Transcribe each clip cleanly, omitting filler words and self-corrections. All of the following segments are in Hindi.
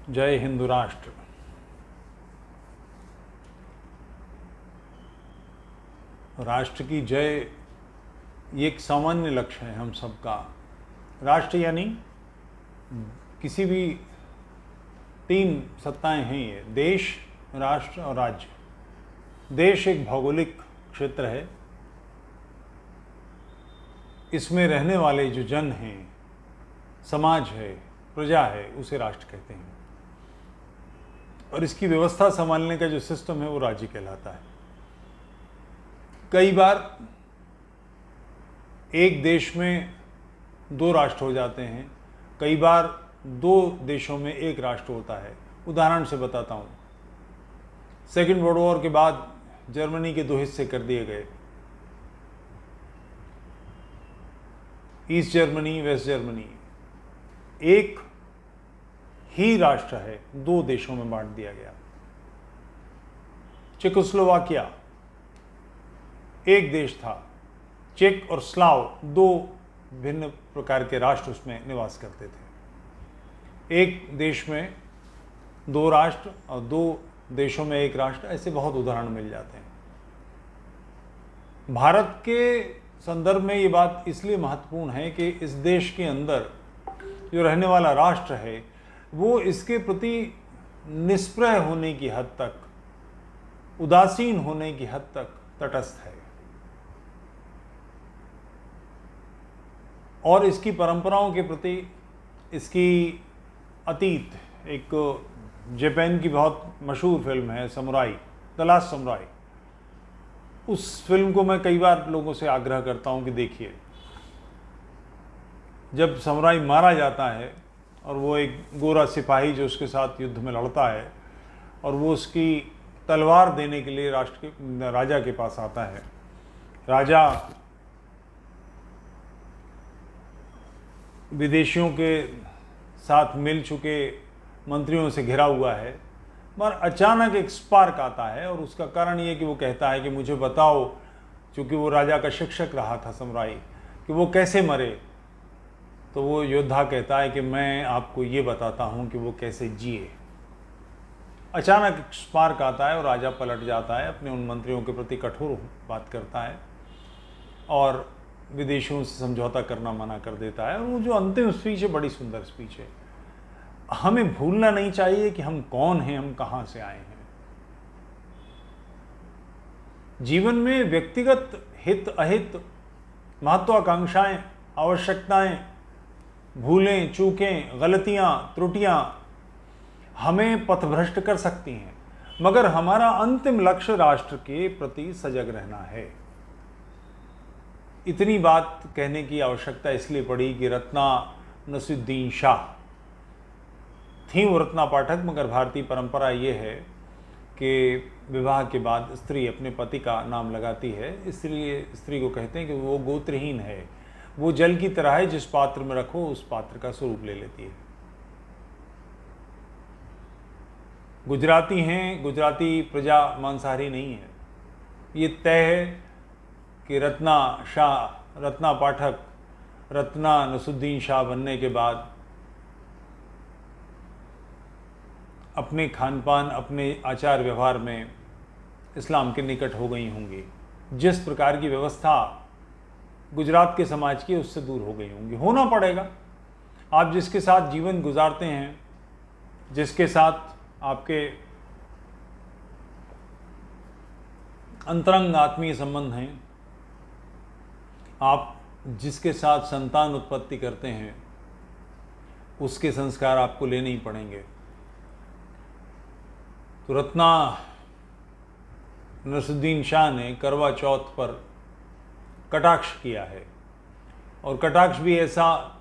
जय हिंदू राष्ट्र। राष्ट्र की जय ये एक सामान्य लक्ष्य है हम सबका। राष्ट्र यानी किसी भी तीन सत्ताएं हैं ये, देश, राष्ट्र और राज्य। देश एक भौगोलिक क्षेत्र है, इसमें रहने वाले जो जन हैं, समाज है, प्रजा है, उसे राष्ट्र कहते हैं। और इसकी व्यवस्था संभालने का जो सिस्टम है वो राज्य कहलाता है। कई बार एक देश में दो राष्ट्र हो जाते हैं, कई बार दो देशों में एक राष्ट्र होता है। उदाहरण से बताता हूँ, सेकेंड वर्ल्ड वॉर के बाद जर्मनी के दो हिस्से कर दिए गए, ईस्ट जर्मनी, वेस्ट जर्मनी। एक ही राष्ट्र है, दो देशों में बांट दिया गया। चेकोस्लोवाकिया एक देश था, चेक और स्लाव दो भिन्न प्रकार के राष्ट्र उसमें निवास करते थे। एक देश में दो राष्ट्र और दो देशों में एक राष्ट्र, ऐसे बहुत उदाहरण मिल जाते हैं। भारत के संदर्भ में ये बात इसलिए महत्वपूर्ण है कि इस देश के अंदर जो रहने वाला राष्ट्र है वो इसके प्रति निष्प्रय होने की हद तक, उदासीन होने की हद तक तटस्थ है और इसकी परंपराओं के प्रति, इसकी अतीत, एक जापान की बहुत मशहूर फिल्म है समुराई, द लास्ट समुराई। उस फिल्म को मैं कई बार लोगों से आग्रह करता हूं कि देखिए। जब समुराई मारा जाता है और वो एक गोरा सिपाही जो उसके साथ युद्ध में लड़ता है और वो उसकी तलवार देने के लिए राजा के पास आता है। राजा विदेशियों के साथ मिल चुके मंत्रियों से घिरा हुआ है, मगर अचानक एक स्पार्क आता है और उसका कारण ये कि वो कहता है कि मुझे बताओ, क्योंकि वो राजा का शिक्षक रहा था समुराई, कि वो कैसे मरे। तो वो योद्धा कहता है कि मैं आपको ये बताता हूँ कि वो कैसे जिए। अचानक एक स्पार्क आता है और राजा पलट जाता है, अपने उन मंत्रियों के प्रति कठोर बात करता है और विदेशियों से समझौता करना मना कर देता है। और वो जो अंतिम स्पीच है, बड़ी सुंदर स्पीच है। हमें भूलना नहीं चाहिए कि हम कौन हैं, हम कहाँ से आए हैं। जीवन में व्यक्तिगत हित अहित, महत्वाकांक्षाएं, आवश्यकताएं, भूलें, चूकें, गलतियां, त्रुटियां हमें पथभ्रष्ट कर सकती हैं, मगर हमारा अंतिम लक्ष्य राष्ट्र के प्रति सजग रहना है। इतनी बात कहने की आवश्यकता इसलिए पड़ी कि रत्ना नसीरुद्दीन शाह थी वो रत्ना पाठक, मगर भारतीय परंपरा ये है कि विवाह के बाद स्त्री अपने पति का नाम लगाती है, इसलिए स्त्री को कहते हैं कि वो गोत्रहीन है। वो जल की तरह है, जिस पात्र में रखो उस पात्र का स्वरूप ले लेती है। गुजराती हैं, गुजराती प्रजा मांसाहारी नहीं है। ये तय है कि रत्ना शाह, रत्ना पाठक, रत्ना नसीरुद्दीन शाह बनने के बाद अपने खान पान, अपने आचार व्यवहार में इस्लाम के निकट हो गई होंगी। जिस प्रकार की व्यवस्था गुजरात के समाज की, उससे दूर हो गई होंगी। होना पड़ेगा। आप जिसके साथ जीवन गुजारते हैं, जिसके साथ आपके अंतरंग आत्मीय संबंध हैं, आप जिसके साथ संतान उत्पत्ति करते हैं, उसके संस्कार आपको लेने ही पड़ेंगे। तो रत्ना नसीरुद्दीन शाह ने करवा चौथ पर कटाक्ष किया है, और कटाक्ष भी ऐसा,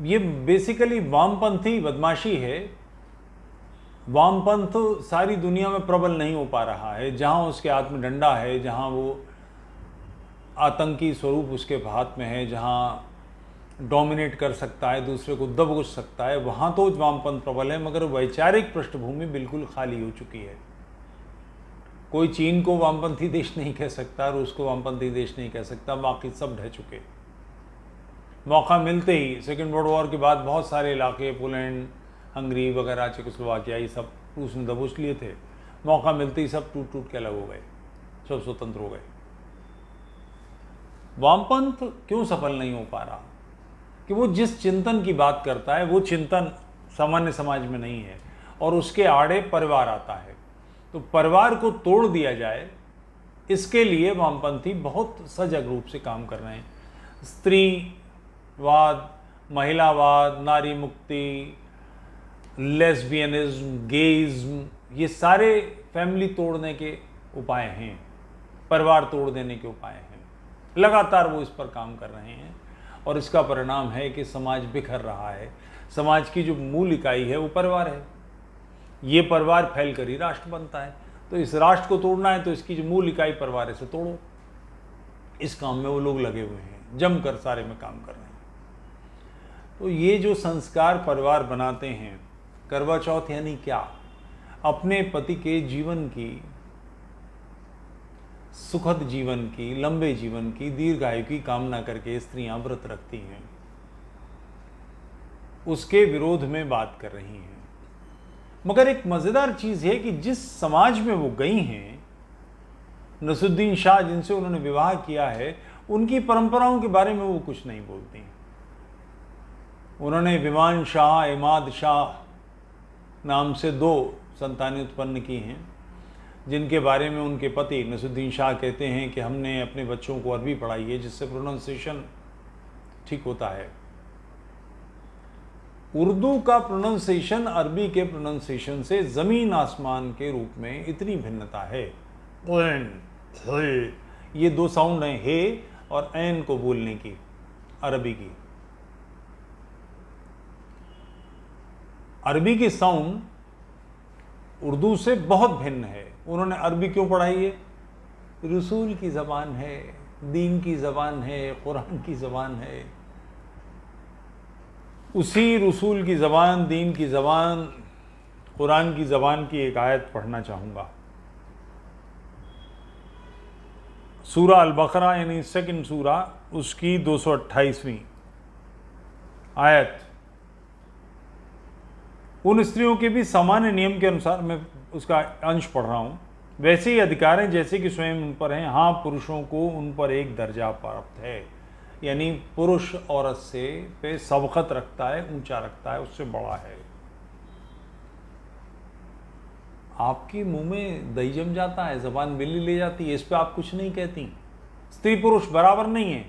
ये बेसिकली वामपंथी बदमाशी है। वामपंथ सारी दुनिया में प्रबल नहीं हो पा रहा है। जहाँ उसके हाथ में डंडा है, जहाँ वो आतंकी स्वरूप उसके हाथ में है, जहाँ डोमिनेट कर सकता है, दूसरे को दबोच सकता है, वहाँ तो वामपंथ प्रबल है, मगर वैचारिक पृष्ठभूमि बिल्कुल खाली हो चुकी है। कोई चीन को वामपंथी देश नहीं कह सकता, रूस को वामपंथी देश नहीं कह सकता, बाकी सब ढह चुके। मौका मिलते ही सेकेंड वर्ल्ड वॉर के बाद बहुत सारे इलाके, पोलैंड, हंगरी वगैरह, चेकोस्लोवाकिया, ये सब रूस ने दबोच लिए थे। मौका मिलते ही सब टूट टूट के अलग हो गए, सब स्वतंत्र हो गए। वामपंथ क्यों सफल नहीं हो पा रहा? कि वो जिस चिंतन की बात करता है वो चिंतन सामान्य समाज में नहीं है, और उसके आड़े परिवार आता है। तो परिवार को तोड़ दिया जाए, इसके लिए वामपंथी बहुत सजग रूप से काम कर रहे हैं। स्त्रीवाद, महिलावाद, नारी मुक्ति, लेस्बियनिज्म, गेइज्म, ये सारे फैमिली तोड़ने के उपाय हैं, परिवार तोड़ देने के उपाय हैं। लगातार वो इस पर काम कर रहे हैं, और इसका परिणाम है कि समाज बिखर रहा है। समाज की जो मूल इकाई है वो परिवार है। ये परिवार फैल कर ही राष्ट्र बनता है। तो इस राष्ट्र को तोड़ना है तो इसकी जो मूल इकाई परिवार है से तोड़ो। इस काम में वो लोग लगे हुए हैं, जमकर सारे में काम कर रहे हैं। तो ये जो संस्कार परिवार बनाते हैं, करवा चौथ यानी क्या? अपने पति के जीवन की, सुखद जीवन की, लंबे जीवन की, दीर्घायु की कामना करके स्त्रियां व्रत रखती हैं, उसके विरोध में बात कर रही हैं। मगर एक मजेदार चीज है कि जिस समाज में वो गई हैं, नसरुद्दीन शाह जिनसे उन्होंने विवाह किया है, उनकी परंपराओं के बारे में वो कुछ नहीं बोलती। उन्होंने विमान शाह, इमाद शाह नाम से 2 संतानें उत्पन्न की हैं, जिनके बारे में उनके पति नसरुद्दीन शाह कहते हैं कि हमने अपने बच्चों को अरबी पढ़ाई है, जिससे प्रोनाउंसिएशन ठीक होता है। उर्दू का प्रोनाउंसिएशन अरबी के प्रोनाउंसिएशन से ज़मीन आसमान के रूप में इतनी भिन्नता है। ये 2 साउंड हैं, हे और ऐन को बोलने की, अरबी की। अरबी की साउंड उर्दू से बहुत भिन्न है। उन्होंने अरबी क्यों पढ़ाई है? रसूल की ज़बान है, दीन की ज़बान है, कुरान की ज़बान है। उसी रसूल की ज़बान, दीन की ज़बान, कुरान की ज़बान की एक आयत पढ़ना चाहूँगा। सूरा अल-बकरा यानी सेकंड सूरा, उसकी 228वीं आयत। उन स्त्रियों के भी सामान्य नियम के अनुसार, मैं उसका अंश पढ़ रहा हूँ, वैसे ही अधिकार हैं जैसे कि स्वयं उन पर हैं। हाँ, पुरुषों को उन पर एक दर्जा प्राप्त है, यानी पुरुष औरत से पे सबकत रखता है, ऊंचा रखता है, उससे बड़ा है। आपके मुंह में दही जम जाता है, जबान बिल्ली ले जाती है, इस पे आप कुछ नहीं कहती। स्त्री पुरुष बराबर नहीं है।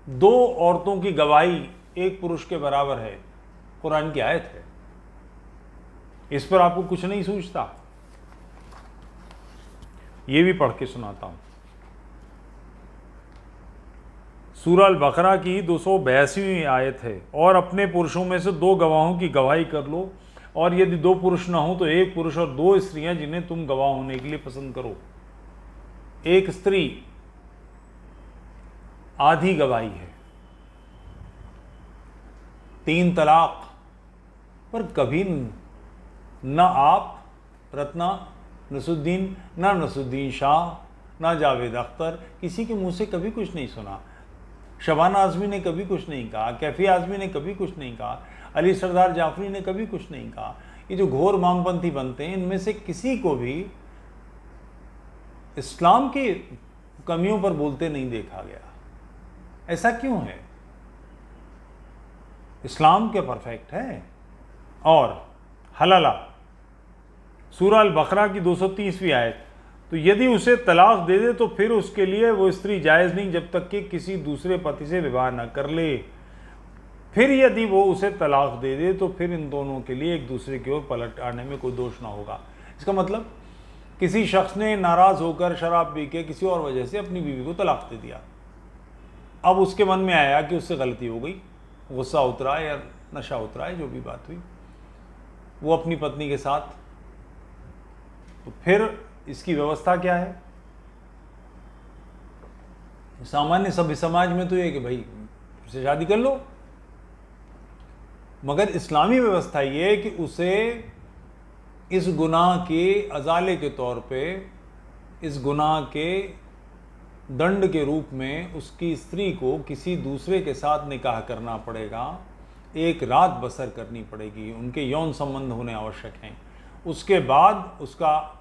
2 औरतों की गवाही एक पुरुष के बराबर है, कुरान की आयत है। इस पर आपको कुछ नहीं सूझता? ये भी पढ़ के सुनाता हूं। सूरा अल-बकरा की 282वीं आयत है। और अपने पुरुषों में से 2 गवाहों की गवाही कर लो, और यदि 2 पुरुष ना हो तो 1 पुरुष और 2 स्त्रियां जिन्हें तुम गवाह होने के लिए पसंद करो। 1 स्त्री आधी गवाही है। 3 तलाक पर कभी न आप रत्ना नसरुद्दीन, ना नसरुद्दीन शाह, ना जावेद अख्तर, किसी के मुंह से कभी कुछ नहीं सुना। शबाना आज़मी ने कभी कुछ नहीं कहा, कैफी आज़मी ने कभी कुछ नहीं कहा, अली सरदार जाफरी ने कभी कुछ नहीं कहा। ये जो घोर वामपंथी बनते हैं, इनमें से किसी को भी इस्लाम की कमियों पर बोलते नहीं देखा गया। ऐसा क्यों है? इस्लाम क्या परफेक्ट है? और हलाला सूरा अल-बकरा की 230वीं आयत। तो यदि उसे तलाक दे दे तो फिर उसके लिए वो स्त्री जायज़ नहीं जब तक कि किसी दूसरे पति से विवाह न कर ले। फिर यदि वो उसे तलाक दे दे तो फिर इन दोनों के लिए एक दूसरे की ओर पलट आने में कोई दोष ना होगा। इसका मतलब किसी शख्स ने नाराज़ होकर शराब पी के किसी और वजह से अपनी बीवी को तलाक दे दिया। अब उसके मन में आया कि उससे गलती हो गई, गुस्सा उतरा या नशा उतरा है, जो भी बात हुई, वो अपनी पत्नी के साथ। तो फिर इसकी व्यवस्था क्या है? सामान्य सभ्य समाज में तो ये कि भाई उससे शादी कर लो, मगर इस्लामी व्यवस्था ये है कि उसे इस गुनाह के अजाले के तौर पे, इस गुनाह के दंड के रूप में उसकी स्त्री को किसी दूसरे के साथ निकाह करना पड़ेगा, एक रात बसर करनी पड़ेगी, उनके यौन संबंध होने आवश्यक हैं। उसके बाद उसका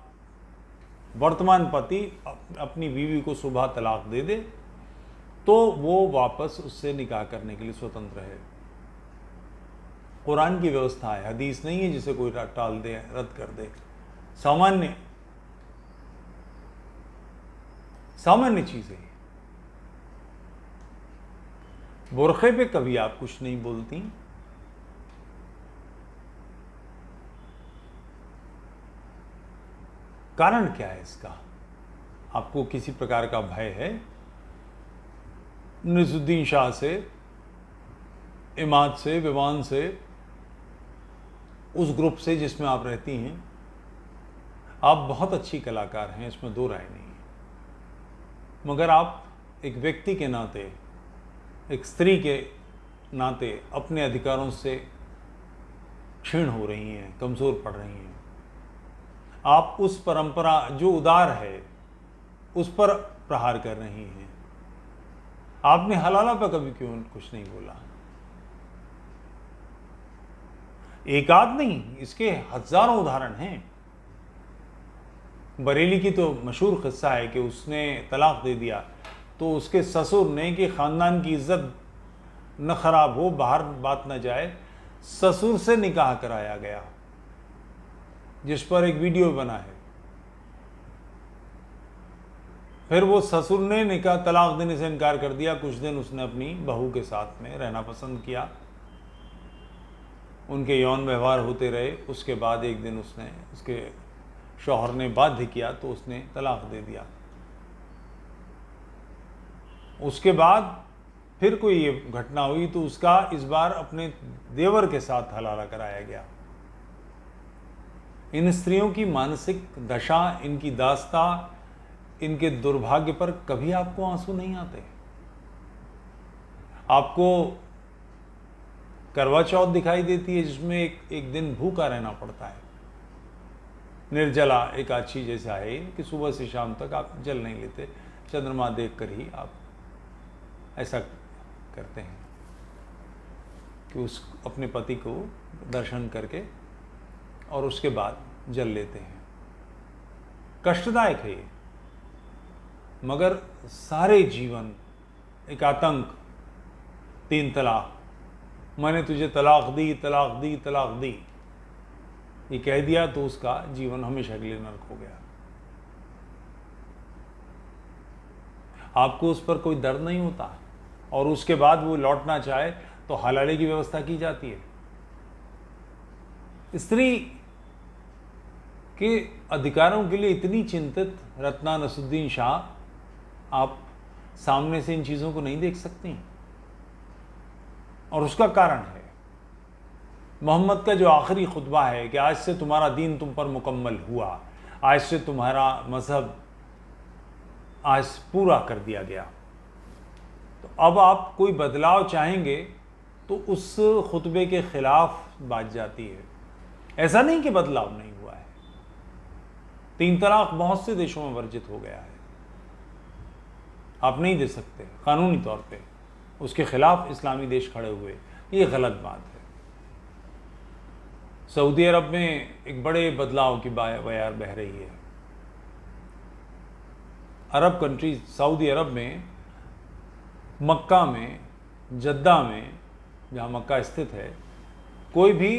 वर्तमान पति अपनी बीवी को सुबह तलाक दे दे तो वो वापस उससे निकाह करने के लिए स्वतंत्र है। कुरान की व्यवस्था है, हदीस नहीं है जिसे कोई टाल दे, रद्द कर दे। सामान्य चीज है। बुरखे पे कभी आप कुछ नहीं बोलती, कारण क्या है इसका? आपको किसी प्रकार का भय है? नसरुद्दीन शाह से, इमाद से, विवान से, उस ग्रुप से जिसमें आप रहती हैं? आप बहुत अच्छी कलाकार हैं, इसमें दो राय नहीं है, मगर आप एक व्यक्ति के नाते, एक स्त्री के नाते अपने अधिकारों से क्षीण हो रही हैं, कमज़ोर पड़ रही हैं। आप उस परंपरा जो उदार है उस पर प्रहार कर रही हैं। आपने हलाला पर कभी क्यों कुछ नहीं बोला? एक आध नहीं, इसके हजारों उदाहरण हैं। बरेली की तो मशहूर किस्सा है कि उसने तलाक दे दिया तो उसके ससुर ने, कि ख़ानदान की इज्जत न खराब हो, बाहर बात न जाए, ससुर से निकाह कराया गया, जिस पर एक वीडियो बना है। फिर वो ससुर ने निकाह तलाक देने से इनकार कर दिया। कुछ दिन उसने अपनी बहू के साथ में रहना पसंद किया, उनके यौन व्यवहार होते रहे। उसके बाद एक दिन उसने, उसके शौहर ने बाध्य किया तो उसने तलाक दे दिया। उसके बाद फिर कोई ये घटना हुई तो उसका इस बार अपने देवर के साथ हलाला कराया गया। इन स्त्रियों की मानसिक दशा, इनकी दास्ता, इनके दुर्भाग्य पर कभी आपको आंसू नहीं आते। आपको करवा चौथ दिखाई देती है जिसमें एक दिन भूखा रहना पड़ता है, निर्जला एकादशी जैसा है कि सुबह से शाम तक आप जल नहीं लेते, चंद्रमा देखकर ही आप ऐसा करते हैं कि उस अपने पति को दर्शन करके और उसके बाद जल लेते हैं। कष्टदायक है ये, मगर सारे जीवन एक आतंक, 3 तलाक, मैंने तुझे तलाक दी, तलाक दी, तलाक दी, ये कह दिया तो उसका जीवन हमेशा के लिए नरक हो गया। आपको उस पर कोई दर्द नहीं होता और उसके बाद वो लौटना चाहे तो हलाले की व्यवस्था की जाती है। स्त्री के अधिकारों के लिए इतनी चिंतित रत्ना नसरुद्दीन शाह, आप सामने से इन चीज़ों को नहीं देख सकती। और उसका कारण है मोहम्मद का जो आखिरी खुतबा है कि आज से तुम्हारा दीन तुम पर मुकम्मल हुआ, आज से तुम्हारा मज़हब आज पूरा कर दिया गया। तो अब आप कोई बदलाव चाहेंगे तो उस खुतबे के खिलाफ बात जाती है। ऐसा नहीं कि बदलाव नहीं हुआ है, 3 तलाक बहुत से देशों में वर्जित हो गया है, आप नहीं दे सकते कानूनी तौर पे। उसके खिलाफ इस्लामी देश खड़े हुए, ये गलत बात है। सऊदी अरब में एक बड़े बदलाव की बयार बह रही है। अरब कंट्रीज, सऊदी अरब में, मक्का में, जद्दा में, जहाँ मक्का स्थित है, कोई भी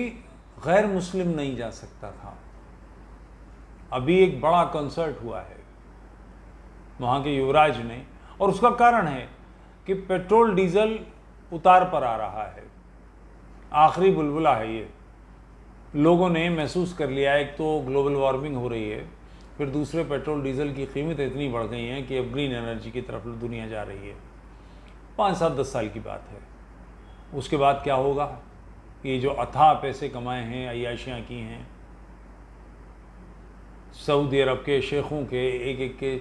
गैर मुस्लिम नहीं जा सकता था। अभी एक बड़ा कंसर्ट हुआ है वहाँ के युवराज ने, और उसका कारण है कि पेट्रोल डीजल उतार पर आ रहा है, आखिरी बुलबुला है ये। लोगों ने महसूस कर लिया, एक तो ग्लोबल वार्मिंग हो रही है, फिर दूसरे पेट्रोल डीजल की कीमत इतनी बढ़ गई हैं कि अब ग्रीन एनर्जी की तरफ दुनिया जा रही है। 5, 7, 10 साल की बात है। उसके बाद क्या होगा? ये जो अथाह पैसे कमाए हैं, अय्याशियाँ की हैं, सऊदी अरब के शेखों के एक एक के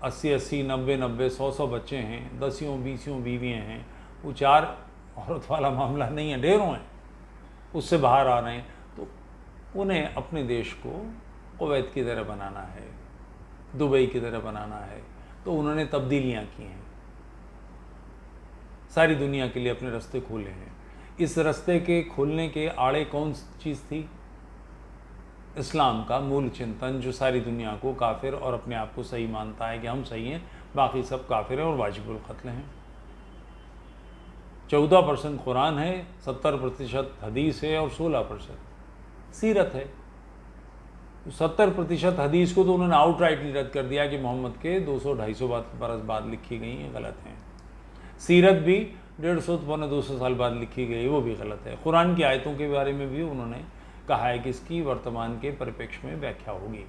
80-80, 90-90, 100-100 बच्चे हैं, 10-20 बीवियाँ हैं, वो 4 औरत वाला मामला नहीं है, ढेरों हैं, उससे बाहर आ रहे हैं। तो उन्हें अपने देश को कुवैत की तरह बनाना है, दुबई की तरह बनाना है, तो उन्होंने तब्दीलियाँ की हैं, सारी दुनिया के लिए अपने रास्ते खोले हैं। इस रास्ते के खोलने के आड़े कौन सी चीज़ थी? इस्लाम का मूल चिंतन, जो सारी दुनिया को काफिर और अपने आप को सही मानता है कि हम सही हैं, बाकी सब काफिर हैं और वाजिबुल क़त्ल हैं। 14% कुरान है, 70% हदीस है और 16% सीरत है। 70% हदीस को तो उन्होंने आउटराइटली रद्द कर दिया कि मोहम्मद के 200-250 बरस बाद लिखी गई हैं, गलत हैं। सीरत भी 150-200 साल बाद लिखी गई, वो भी गलत है। कुरान की आयतों के बारे में भी उन्होंने कहा है कि इसकी वर्तमान के परिप्रेक्ष्य में व्याख्या होगी।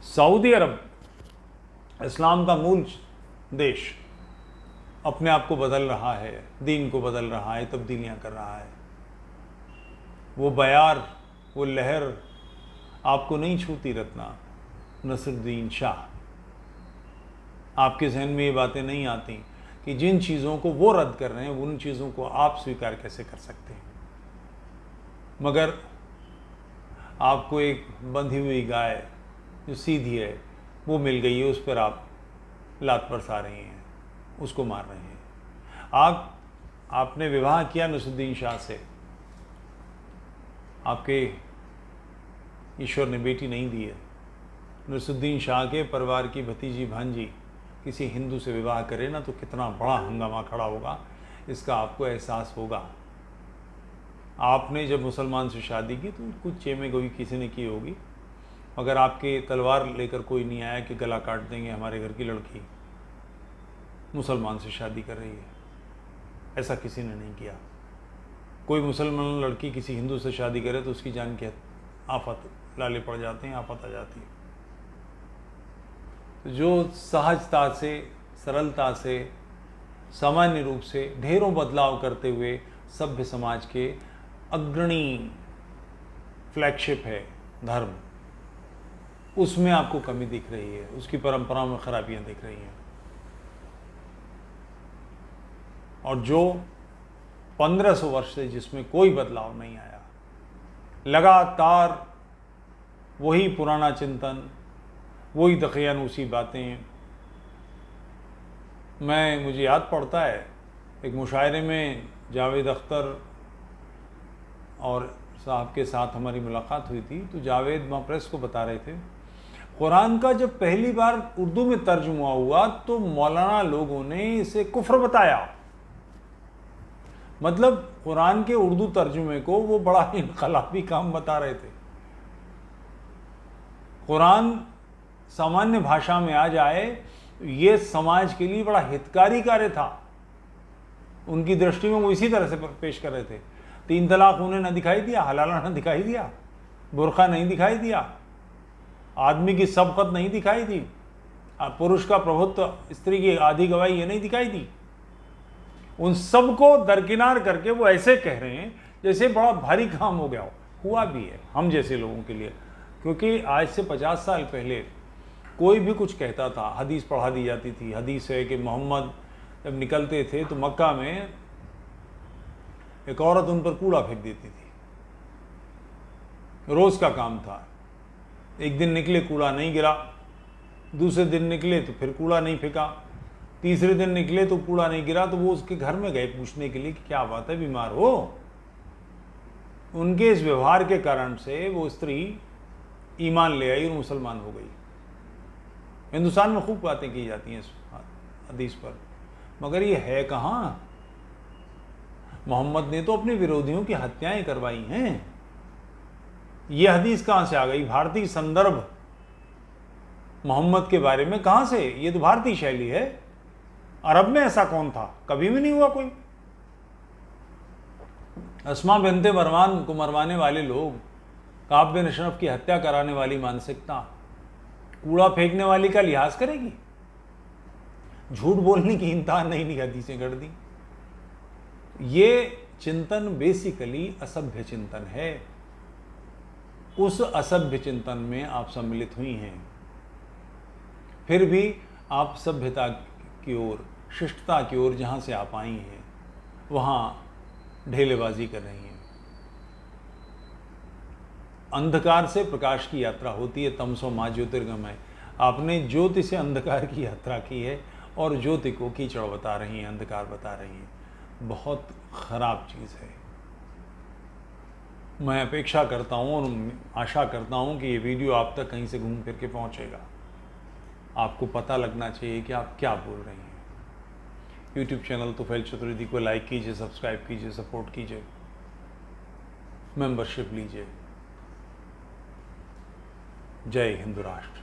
सऊदी अरब, इस्लाम का मूल देश, अपने आप को बदल रहा है, दीन को बदल रहा है, तब्दीलियां कर रहा है। वो बयार, वो लहर आपको नहीं छूती रत्ना नसरुद्दीन शाह। आपके जहन में ये बातें नहीं आती कि जिन चीज़ों को वो रद्द कर रहे हैं उन चीज़ों को आप स्वीकार कैसे कर सकते हैं। मगर आपको एक बंधी हुई गाय जो सीधी है वो मिल गई है, उस पर आप लात बरसा रहे हैं, उसको मार रहे हैं। आपने विवाह किया नसरुद्दीन शाह से, आपके ईश्वर ने बेटी नहीं दी है। नसरुद्दीन शाह के परिवार की भतीजी भांजी किसी हिंदू से विवाह करे ना तो कितना बड़ा हंगामा खड़ा होगा, इसका आपको एहसास होगा। आपने जब मुसलमान से शादी की तो कुछ चेमे गोई किसी ने की होगी, मगर आपके तलवार लेकर कोई नहीं आया कि गला काट देंगे हमारे घर की लड़की मुसलमान से शादी कर रही है। ऐसा किसी ने नहीं किया। कोई मुसलमान लड़की किसी हिंदू से शादी करे तो उसकी जान की आफत लाले पड़ जाते हैं, आफत आ जाती है। तो जो सहजता से, सरलता से, सामान्य रूप से ढेरों बदलाव करते हुए सभ्य समाज के अग्रणी फ्लैगशिप है धर्म, उसमें आपको कमी दिख रही है, उसकी परंपराओं में खराबियां दिख रही हैं। और जो 1500 वर्ष से जिसमें कोई बदलाव नहीं आया, लगातार वही पुराना चिंतन, वही दकियानूसी बातें। मुझे याद पड़ता है एक मुशायरे में जावेद अख्तर और साहब के साथ हमारी मुलाकात हुई थी, तो जावेद वहाँ प्रेस को बता रहे थे कुरान का जब पहली बार उर्दू में तर्जुमा हुआ तो मौलाना लोगों ने इसे कुफ्र बताया। मतलब कुरान के उर्दू तर्जुमे को वो बड़ा इनकलाबी काम बता रहे थे। कुरान सामान्य भाषा में आ जाए ये समाज के लिए बड़ा हितकारी कार्य था। उनकी दृष्टि में वो इसी तरह से पेश कर रहे थे। 3 तलाक उन्हें न दिखाई दिया, हलाला न दिखाई दिया, बुर्का नहीं दिखाई दिया, आदमी की सबकत नहीं दिखाई दी, पुरुष का प्रभुत्व, स्त्री की आधी गवाही ये नहीं दिखाई दी। उन सबको दरकिनार करके वो ऐसे कह रहे हैं जैसे बड़ा भारी काम हो गया हो। हुआ भी है हम जैसे लोगों के लिए, क्योंकि आज से 50 साल पहले कोई भी कुछ कहता था, हदीस पढ़ा दी जाती थी। हदीस है कि मोहम्मद जब निकलते थे तो मक्का में एक औरत उन पर कूड़ा फेंक देती थी, रोज का काम था। एक दिन निकले कूड़ा नहीं गिरा, दूसरे दिन निकले तो फिर कूड़ा नहीं फेंका, तीसरे दिन निकले तो कूड़ा नहीं गिरा, तो वो उसके घर में गए पूछने के लिए कि क्या बात है, बीमार हो। उनके इस व्यवहार के कारण से वो स्त्री ईमान ले आई और मुसलमान हो गई। हिंदुस्तान में खूब बातें की जाती हैं इस हदीस पर, मगर ये है कहाँ। मोहम्मद ने तो अपने विरोधियों की हत्याएं करवाई हैं। ये हदीस कहाँ से आ गई? भारतीय संदर्भ मोहम्मद के बारे में कहाँ से? ये तो भारतीय शैली है। अरब में ऐसा कौन था? कभी भी नहीं हुआ कोई। अस्मा बिन्ते मरवान को मरवाने वाले लोग, काब बिन अशरफ की हत्या कराने वाली मानसिकता कूड़ा फेंकने वाली का लिहाज करेगी? झूठ बोलने की इंतहा नहीं ली, हदीसें गढ़ दी। ये चिंतन बेसिकली असभ्य चिंतन है। उस असभ्य चिंतन में आप सम्मिलित हुई हैं, फिर भी आप सभ्यता की ओर, शिष्टता की ओर जहाँ से आप आई हैं वहाँ ढेलेबाजी कर रही हैं। अंधकार से प्रकाश की यात्रा होती है, तमसो मां ज्योतिर्गमय। आपने ज्योति से अंधकार की यात्रा की है और ज्योति को कीचड़ बता रही हैं, अंधकार बता रही हैं। बहुत ख़राब चीज़ है। मैं अपेक्षा करता हूँ और आशा करता हूँ कि ये वीडियो आप तक कहीं से घूम फिर के पहुँचेगा। आपको पता लगना चाहिए कि आप क्या बोल रहे हैं। यूट्यूब चैनल तुफैल चतुर्वेदी को लाइक कीजिए, सब्सक्राइब कीजिए, सपोर्ट कीजिए, मेंबरशिप लीजिए। जय हिंद राष्ट्र।